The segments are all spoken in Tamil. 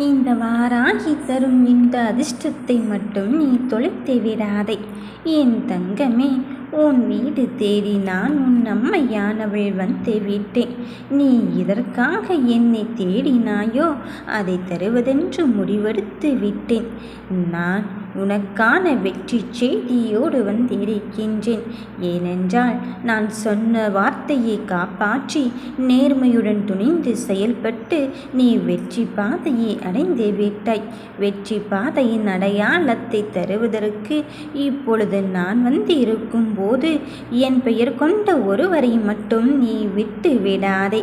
இந்த வாராகி தரும் இந்த அதிர்ஷ்டத்தை மட்டும் நீ தொலைத்து விடாதே என் தங்கமே. உன் வீடு தேடி நான் உன் அம்மையானவள் வந்து விட்டேன். நீ இதற்காக என்னை தேடினாயோ அதை தருவதென்று முடிவெடுத்து விட்டேன். நான் உனக்கான வெற்றி செய்தியோடு வந்திருக்கின்றேன். ஏனென்றால் நான் சொன்ன வார்த்தையை காப்பாற்றி நேர்மையுடன் துணிந்து செயல்பட்டு நீ வெற்றி பாதையை அடைந்து விட்டாய். வெற்றி பாதையின் அடையாளத்தை தருவதற்கு இப்பொழுது நான் வந்து இருக்கும் போது என் பெயர் கொண்ட ஒருவரை மட்டும் நீ விட்டு விடாதே.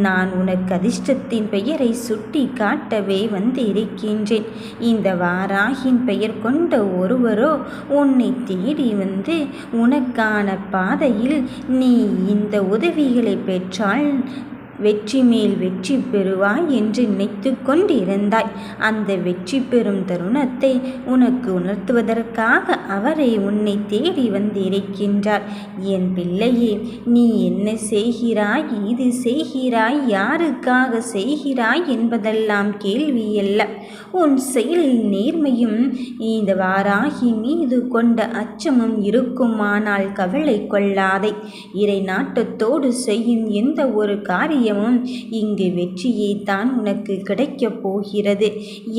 நான் உனக்கு அதிர்ஷ்டத்தின் பெயரை சுட்டி காட்டவே வந்து இருக்கின்றேன். இந்த வாராகின் பெயர் கொண்ட ஒருவரோ உன்னை தேடி வந்து உனக்கான பாதையில் நீ இந்த உதவிகளை பெற்றால் வெற்றி மேல் வெற்றி பெறுவாய் என்று நினைத்து கொண்டிருந்தாய். அந்த வெற்றி பெறும் தருணத்தை உனக்கு உணர்த்துவதற்காக அவரை உன்னை தேடி வந்திருக்கின்றார். என் பிள்ளையே, நீ என்ன செய்கிறாய், இது செய்கிறாய், யாருக்காக செய்கிறாய் என்பதெல்லாம் கேள்வியல்ல. உன் செயலில் நேர்மையும் இந்த வாராகி மீது கொண்ட அச்சமும் இருக்குமானால் கவலை கொள்ளாதே. இறை நாட்டத்தோடு செய்யும் எந்த ஒரு காரியமும் இங்கு வெற்றியை தான் உனக்கு கிடைக்கப் போகிறது.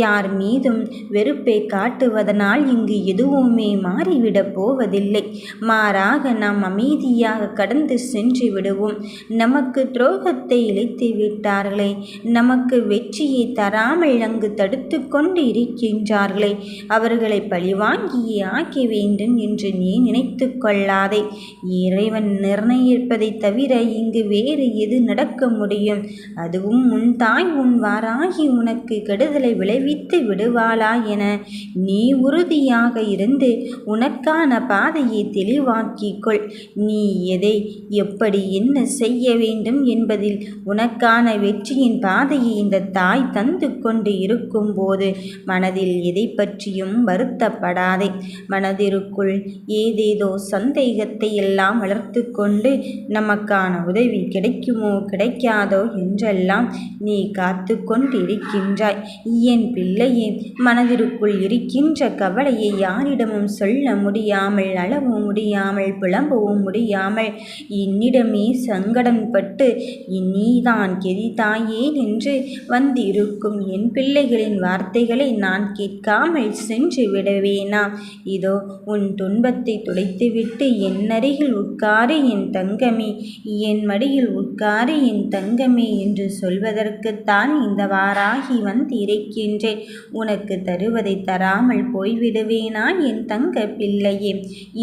யார் மீதும் வெறுப்பை காட்டுவதனால் இங்கு எதுவுமே மாறிவிடப் போவதில்லை. மாறாக நாம் அமைதியாக கடந்து சென்று விடுவோம். நமக்கு துரோகத்தை இழைத்து விட்டார்களே, நமக்கு வெற்றியை தராமல் அங்கு தடுத்து கொண்டு இருக்கின்றார்களே, அவர்களை பழிவாங்கியே ஆக்க வேண்டும் என்று நீ நினைத்து கொள்ளாதே. இறைவன் நிர்ணயிப்பதை தவிர இங்கு வேறு எது நடக்க முடியும்? அதுவும் உன் தாய் உன் வாராகி உனக்கு கெடுதலை விளைவித்து விடுவாளா என நீ உறுதியாக இருந்து உனக்கான பாதையை தெளிவாக்கிக் கொள். நீ எதை எப்படி என்ன செய்ய வேண்டும் என்பதில் உனக்கான வெற்றியின் பாதையை இந்த தாய் தந்து கொண்டு இருக்கும் போது மனதில் எதை பற்றியும் வருத்தப்படாதே. மனதிற்குள் ஏதேதோ சந்தேகத்தை எல்லாம் வளர்த்து கொண்டு நமக்கான உதவி கிடைக்குமோ கிடைக்காதோ என்றெல்லாம் நீ காத்து கொண்டிருக்கின்றாய். என் பிள்ளையே, மனதிற்குள் இருக்கின்ற கவலையை யாரிடமும் சொல்ல முடியாமல், அளவும் முடியாமல், புலம்பவும் முடியாமல் என்னிடமே சங்கடம் பட்டு நீதான் கெதித்தாயே என்று வந்திருக்கும் என் பிள்ளைகளின் வார்த்தைகளை நான் கேட்காமல் சென்று விடுவேனா? இதோ உன் துன்பத்தை துடைத்துவிட்டு என் அருகில் உட்காரு என் தங்கமே, என் மடியில் உட்காரு என் தங்கமே என்று சொல்வதற்குத்தான் இந்த வாராகி வந்திருக்கின்றேன். உனக்கு தருவதை தராமல் போய்விடுவேனா என் தங்க பிள்ளையே?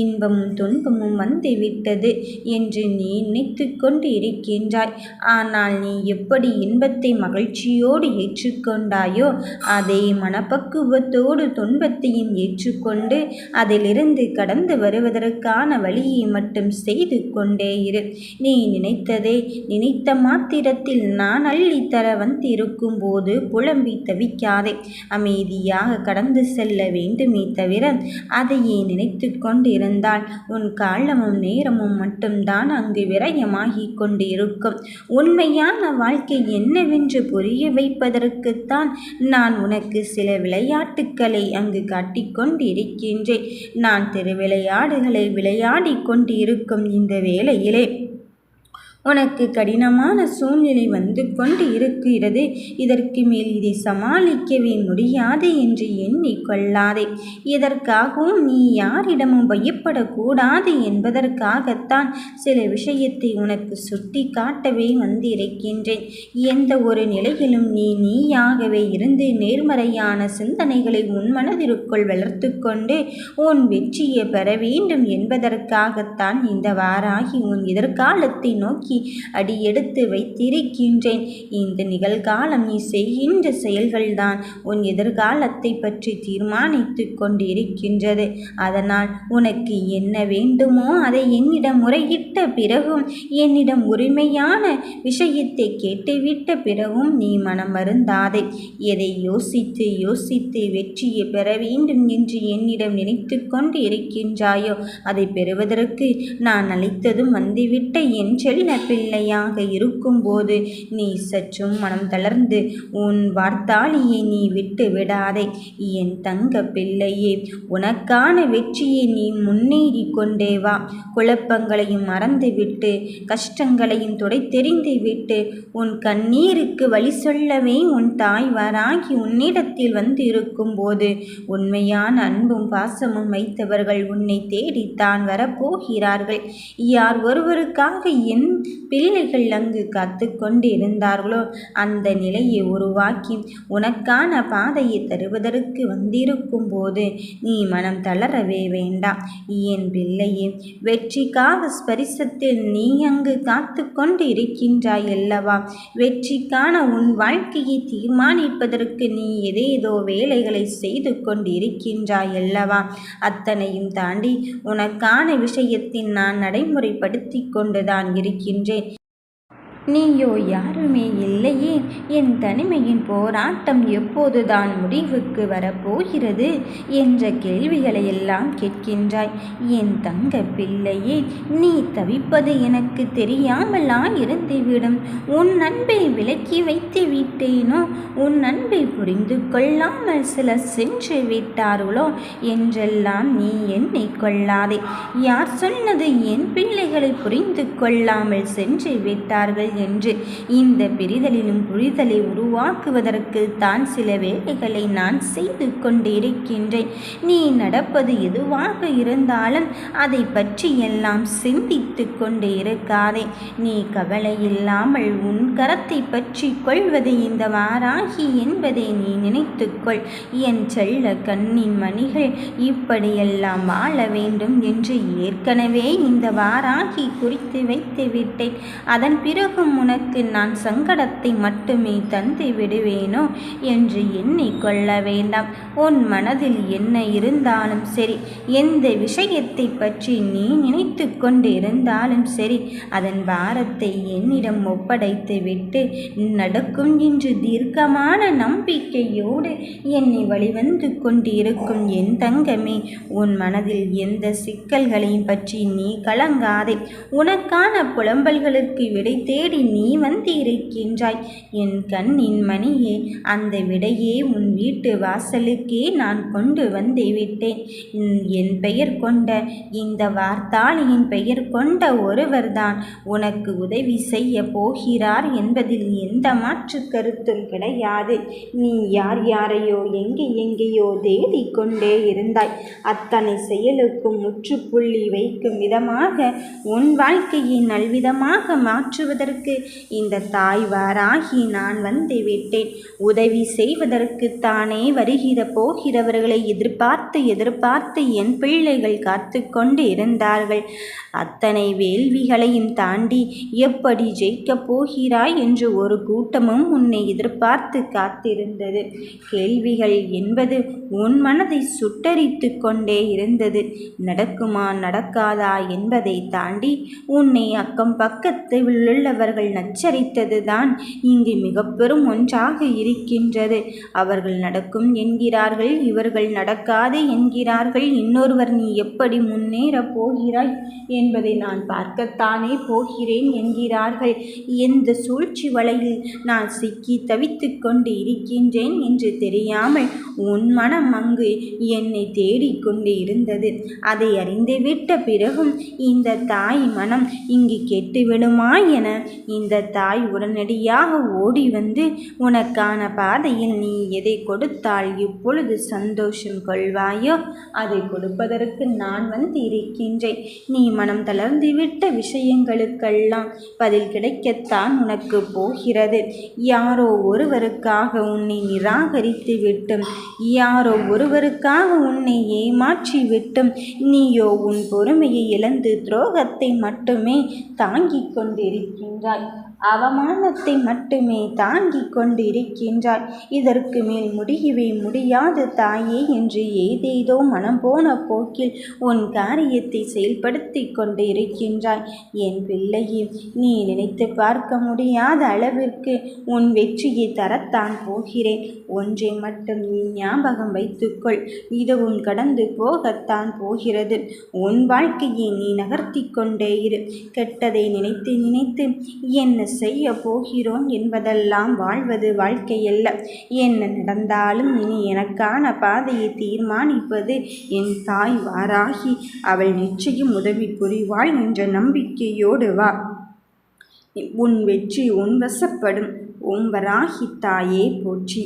இன்பமும் துன்பமும் வந்துவிட்டது என்று நீ நினைத்து கொண்டு இருக்கின்றாய். ஆனால் நீ எப்படி இன்பத்தை மகிழ்ச்சியோடு ஏற்றுக்கொண்டாயோ அதே மனப்பக்குவத்தோடு துன்பத்தையும் ஏற்றுக்கொண்டு அதிலிருந்து கடந்து வருவதற்கான வழியை மட்டும் செய்து கொண்டே இரு. நீ நினைத்ததை நினைத்த மாத்திரத்தில் நான் அள்ளித்தர வந்திருக்கும் போது புலம்பி தவிக்காதே. அமைதியாக கடந்து செல்ல வேண்டுமே தவிர அதையே நினைத்து கொண்டிருந்தால் உன் காலமும் நேரமும் மட்டும்தான் அங்கு விரயமாகிக் கொண்டு இருக்கும். உண்மையான வாழ்க்கை என்னவென்று புரிய வைப்பதற்குத்தான் நான் உனக்கு சில விளையாட்டுக்களை அங்கு காட்டிக்கொண்டிருக்கின்றேன். நான் திருவிளையாடுகளை விளையாடி கொண்டு இருக்கும் இந்த வேளையிலே உனக்கு கடினமான சூழ்நிலை வந்து கொண்டு இருக்கிறது. இதற்கு மேல் இதை சமாளிக்கவே முடியாது என்று எண்ணிக்கொள்ளாதே. இதற்காகவும் நீ யாரிடமும் பயப்படக்கூடாது என்பதற்காகத்தான் சில விஷயத்தை உனக்கு சுட்டி காட்டவே வந்திருக்கின்றேன். எந்த ஒரு நிலையிலும் நீயாகவே இருந்து நேர்மறையான சிந்தனைகளை உன் மனதிற்குள் வளர்த்து கொண்டு உன் வெற்றியை பெற வேண்டும் என்பதற்காகத்தான் இந்த வாராகி உன் எதிர்காலத்தை நோக்கி அடியெடுத்து வைத்திருக்கின்றேன். இந்த நிகழ்காலம் நீ செய்கின்ற செயல்கள்தான் உன் எதிர்காலத்தை பற்றி தீர்மானித்து கொண்டிருக்கின்றது. அதனால் உனக்கு என்ன வேண்டுமோ அதை என்னிடம் முறையிட்ட பிறகும், என்னிடம் உரிமையான விஷயத்தை கேட்டுவிட்ட பிறகும் நீ மனம் வருந்தாதே. எதை யோசித்து யோசித்து வெற்றியை பெற வேண்டும் என்று என்னிடம் நினைத்து கொண்டு இருக்கின்றாயோ அதை பெறுவதற்கு நான் அழைத்ததும் வந்துவிட்ட என் செல்ல பிள்ளையாக இருக்கும்போது நீ சற்றும் மனம் தளர்ந்து உன் வார்த்தாளியை நீ விட்டு விடாதே. என் தங்க பிள்ளையே, உனக்கான வெற்றியை நீ முன்னேறி கொண்டே வா. குழப்பங்களையும் மறந்துவிட்டு கஷ்டங்களையும் துடைத்தெறிந்து விட்டு உன் கண்ணீருக்கு வழி சொல்லவே உன் தாய் வாராகி உன்னிடத்தில் வந்து இருக்கும்போது உண்மையான அன்பும் பாசமும் வைத்தவர்கள் உன்னை தேடித்தான் வரப்போகிறார்கள். யார் ஒருவருக்காக என் பிள்ளைகள் அங்கு காத்து கொண்டு இருந்தார்களோ அந்த நிலையை உருவாக்கி உனக்கான பாதையை தருவதற்கு வந்திருக்கும் போது நீ மனம் தளரவே வேண்டாம். என் பிள்ளையே, வெற்றிக்காக ஸ்பரிசத்தில் நீ அங்கு காத்து கொண்டு இருக்கின்றாய் அல்லவா? வெற்றிக்கான உன் வாழ்க்கையை தீர்மானிப்பதற்கு நீ ஏதேதோ வேலைகளை செய்து கொண்டிருக்கின்றாய் அல்லவா? அத்தனையும் தாண்டி உனக்கான விஷயத்தில் நான் நடைமுறைப்படுத்தி கொண்டுதான் இருக்கின்றேன். நீயோ யாருமே இல்லையே. என் தனிமையின் போராட்டம் எப்போதுதான் முடிவுக்கு வரப்போகிறது என்ற கேள்விகளை எல்லாம் கேட்கின்றாய். என் தங்க பிள்ளையே, நீ தவிப்பது எனக்கு தெரியாமலா இருந்துவிடும். உன் அன்பை விலக்கி வைத்து விட்டேனோ, உன் அன்பை புரிந்து கொள்ளாமல் சிலர் சென்று விட்டார்களோ என்றெல்லாம் நீ எண்ணிக்கொள்ளாதே. யார் சொன்னது என் பிள்ளைகளை புரிந்து கொள்ளாமல் சென்று விட்டார்கள் என்று? இந்த பிரிதலிலும் புரிதலை உருவாக்குவதற்கு தான் சில வேலைகளை நான் செய்து கொண்டிருக்கின்றேன். நீ நடப்பது எதுவாக இருந்தாலும் அதை பற்றி எல்லாம் சிந்தித்து கொண்டு இருக்காதே. நீ கவலை இல்லாமல் உன் கரத்தை பற்றி கொள்வது இந்த வாராகி என்பதை நீ நினைத்துக்கொள். என் செல்ல கண்ணின் மணிகள் இப்படியெல்லாம் வாழ வேண்டும் என்று ஏற்கனவே இந்த வாராகி குறித்து வைத்து விட்டேன். அதன் பிறகு உனக்கு நான் சங்கடத்தை மட்டுமே தந்து விடுவேனோ என்று எண்ணிக்கொள்ள வேண்டாம். உன் மனதில் என்ன இருந்தாலும் சரி, எந்த விஷயத்தை பற்றி நீ நினைத்து கொண்டு இருந்தாலும் சரி, அதன் பாரத்தை என்னிடம் ஒப்படைத்து விட்டு நடக்கும் என்று தீர்க்கமான நம்பிக்கையோடு என்னை வழிவந்து கொண்டிருக்கும் என் தங்கமே, உன் மனதில் எந்த சிக்கல்களையும் பற்றி நீ கலங்காதே. உனக்கான புலம்பல்களுக்கு விடை தேடி நீ வந்து இருக்கின்றாய். என் கண்ணின் மணியே, அந்த விடையே உன் வீட்டு வாசலுக்கே நான் கொண்டு வந்து விட்டேன். என் பெயர் கொண்ட இந்த வார்த்தாளியின் பெயர் கொண்ட ஒருவர்தான் உனக்கு உதவி செய்ய போகிறார் என்பதில் எந்த மாற்று கருத்தும் கிடையாது. நீ யார் யாரையோ எங்கேயோ தேடிக்கொண்டே இருந்தாய். அத்தனை செயலுக்கும் முற்றுப்புள்ளி வைக்கும் விதமாக உன் வாழ்க்கையை நல்விதமாக மாற்றுவதற்கு இந்த தாய் வாராகி நான் வந்து விட்டேன். உதவி செய்வதற்கு தானே போகிறவர்களை எதிர்பார்த்து என் பிள்ளைகள் காத்து கொண்டு இருந்தார்கள். அத்தனை வேள்விகளையும் தாண்டி எப்படி ஜெயிக்கப் போகிறாய் என்று ஒரு கூட்டமும் உன்னை எதிர்பார்த்து காத்திருந்தது. கேள்விகள் என்பது உன் மனதை சுட்டரித்து கொண்டே இருந்தது. நடக்குமா நடக்காதா என்பதை தாண்டி உன்னை அக்கம் பக்கத்தில் உள்ளவர்கள் நச்சரித்ததுதான் இங்கு மிக பெரும் ஒன்றாக இருக்கின்றது. அவர்கள் நடக்கும் என்கிறார்கள், இவர்கள் நடக்காது என்கிறார்கள். இன்னொருவர் நீ எப்படி முன்னேறப் போகிறாய் என்பதை நான் பார்க்கத்தானே போகிறேன் என்கிறார்கள். எந்த சூழ்ச்சி வலையில் நான் சிக்கி தவித்து கொண்டு இருக்கின்றேன் என்று தெரியாமல் உன் மனம் அங்கு என்னை தேடிக்கொண்டு இருந்தது. அதை அறிந்துவிட்ட பிறகும் இந்த தாய் மனம் இங்கு கெட்டுவிடுமா என இந்த தாய் உடனடியாக ஓடி வந்து உனக்கான பாதையில் நீ எதை கொடுத்தால் இப்பொழுது சந்தோஷம் கொள்வாயோ அதை கொடுப்பதற்கு நான் வந்து இருக்கின்றேன். நீ மனம் தளர்ந்துவிட்ட விஷயங்களுக்கெல்லாம் பதில் கிடைக்கத்தான் உனக்கு போகிறது. யாரோ ஒருவருக்காக உன்னை நிராகரித்து விட்டும், யாரோ ஒருவருக்காக உன்னை ஏமாற்றி விட்டும் நீயோ உன் பொறுமையை இழந்து துரோகத்தை மட்டுமே தாங்கிக் கொண்டிருக்கின்றாய். அவமானத்தை மட்டுமே தாங்கிக் கொண்டிருக்கின்றாய். இதற்கு மேல் முடியவே முடியாது தாயே என்று ஏதேதோ மனம் போன போக்கில் உன் காரியத்தை செயல்படுத்தி கொண்டு இருக்கின்றாய். என் பிள்ளையே, நீ நினைத்து பார்க்க முடியாத அளவிற்கு உன் வெற்றியை தரத்தான் போகிறேன். ஒன்றை மட்டும் நீ ஞாபகம் வைத்துக்கொள், இதுவும் கடந்து போகத்தான் போகிறது. உன் வாழ்க்கையை நீ நகர்த்தி கொண்டே இரு. கெட்டதை நினைத்து நினைத்து என்ன செய்ய போகிறோம் என்பதெல்லாம் வாழ்வது வாழ்க்கையல்ல. என்ன நடந்தாலும் இனி எனக்கான பாதையை தீர்மானிப்பது என் தாய் வாராகி. அவள் நிச்சயம் உதவி புரிவாள் என்ற நம்பிக்கையோடு வா. உன் வெற்றி உன் வசப்படும். ஓம் வராகி தாயே போற்றி.